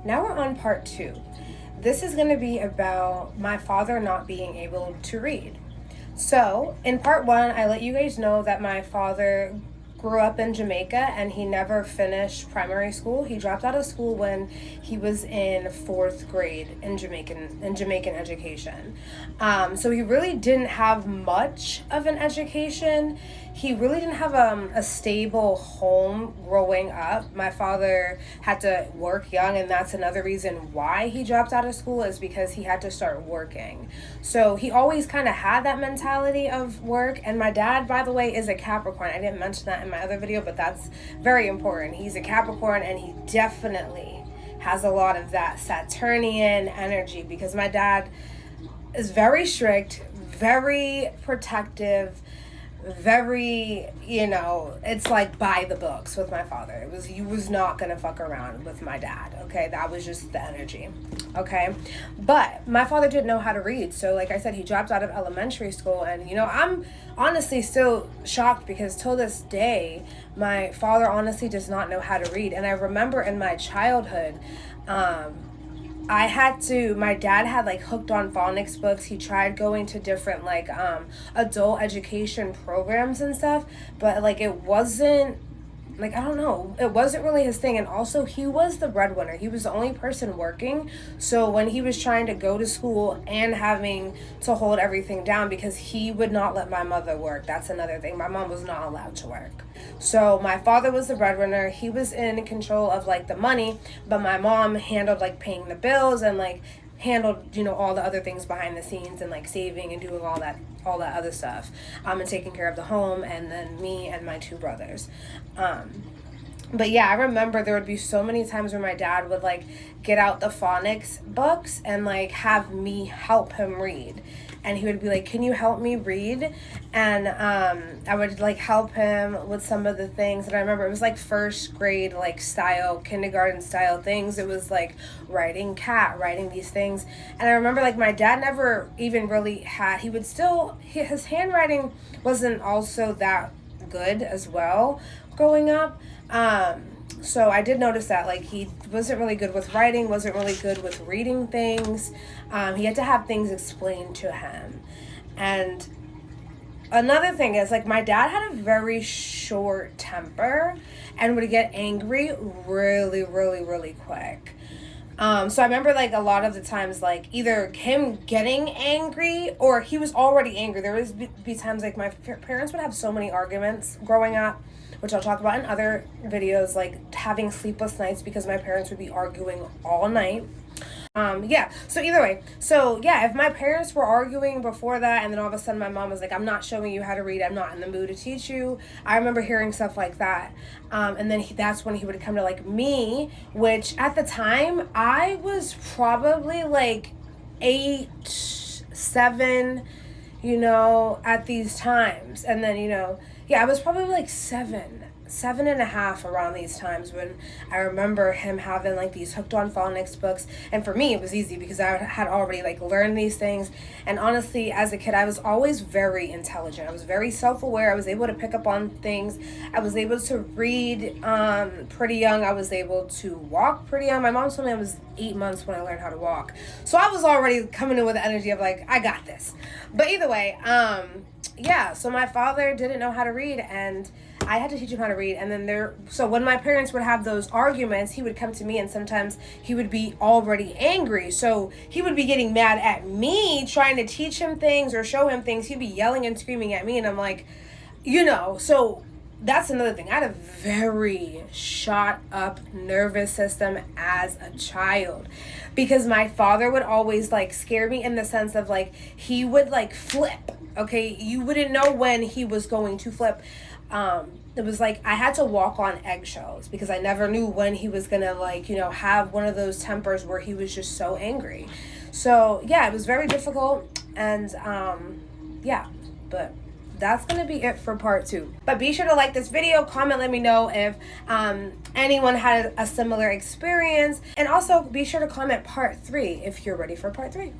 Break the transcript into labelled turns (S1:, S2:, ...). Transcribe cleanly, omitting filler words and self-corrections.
S1: Now we're on part 2. This is going to be about my father not being able to read. So, in part 1, I let you guys know that my father grew up in Jamaica and he never finished primary school. He dropped out of school when he was in 4th grade in Jamaican education. So he really didn't have much of an education. He really didn't have a stable home growing up. My father had to work young, and that's another reason why he dropped out of school, is because he had to start working. So he always kind of had that mentality of work. And my dad, by the way, is a Capricorn. I didn't mention that in my other video, but that's very important. He's a Capricorn, and he definitely has a lot of that Saturnian energy, because my dad is very strict, very protective, very, it's like by the books with my father. You was not gonna fuck around with my dad, okay? That was just the energy, okay? But my father didn't know how to read. So like I said, he dropped out of elementary school, and I'm honestly still shocked, because till this day, my father honestly does not know how to read. And I remember in my childhood, my dad had like hooked on phonics books. He tried going to different like adult education programs and stuff, but like it wasn't, like, I don't know, it wasn't really his thing. And also, he was the breadwinner. He was the only person working. So when he was trying to go to school and having to hold everything down, because he would not let my mother work. That's another thing. My mom was not allowed to work. So my father was the breadwinner. He was in control of like the money, but my mom handled like paying the bills and like handled all the other things behind the scenes, and like saving and doing all that other stuff, and taking care of the home, and then me and my 2 brothers. But yeah, I remember there would be so many times where my dad would like get out the phonics books and like have me help him read. And he would be like, "Can you help me read?" And I would like help him with some of the things. And I remember it was like 1st grade like style, kindergarten style things. It was like writing these things. And I remember like my dad never even really his handwriting wasn't also that good as well growing up. So I did notice that like he wasn't really good with writing, wasn't really good with reading things. He had to have things explained to him. And another thing is like my dad had a very short temper and would get angry really, really, really quick. So I remember like a lot of the times like either him getting angry or he was already angry. There was be times like my parents would have so many arguments growing up, which I'll talk about in other videos, like having sleepless nights because my parents would be arguing all night. So either way, if my parents were arguing before that, and then all of a sudden my mom was like, "I'm not showing you how to read, I'm not in the mood to teach you," I remember hearing stuff like that. And then that's when he would come to like me, which at the time I was probably like 8, 7, at these times. And then, I was probably like 7.5 around these times, when I remember him having like these hooked on phonics books. And for me, it was easy because I had already like learned these things. And honestly, as a kid, I was always very intelligent. I was very self-aware. I was able to pick up on things. I was able to read pretty young. I was able to walk pretty young. My mom told me I was 8 months when I learned how to walk. So I was already coming in with the energy of like, I got this. But either way, so my father didn't know how to read, and I had to teach him how to read. And then so when my parents would have those arguments, he would come to me, and sometimes he would be already angry. So he would be getting mad at me trying to teach him things or show him things. He'd be yelling and screaming at me, and I'm like, so that's another thing. I had a very shot up nervous system as a child, because my father would always like scare me in the sense of like he would like flip. Okay, you wouldn't know when he was going to flip. It was like I had to walk on eggshells, because I never knew when he was gonna like have one of those tempers where he was just so angry. So yeah, it was very difficult. And but that's gonna be it for part 2. But be sure to like this video, comment, let me know if anyone had a similar experience, and also be sure to comment part 3 if you're ready for part 3.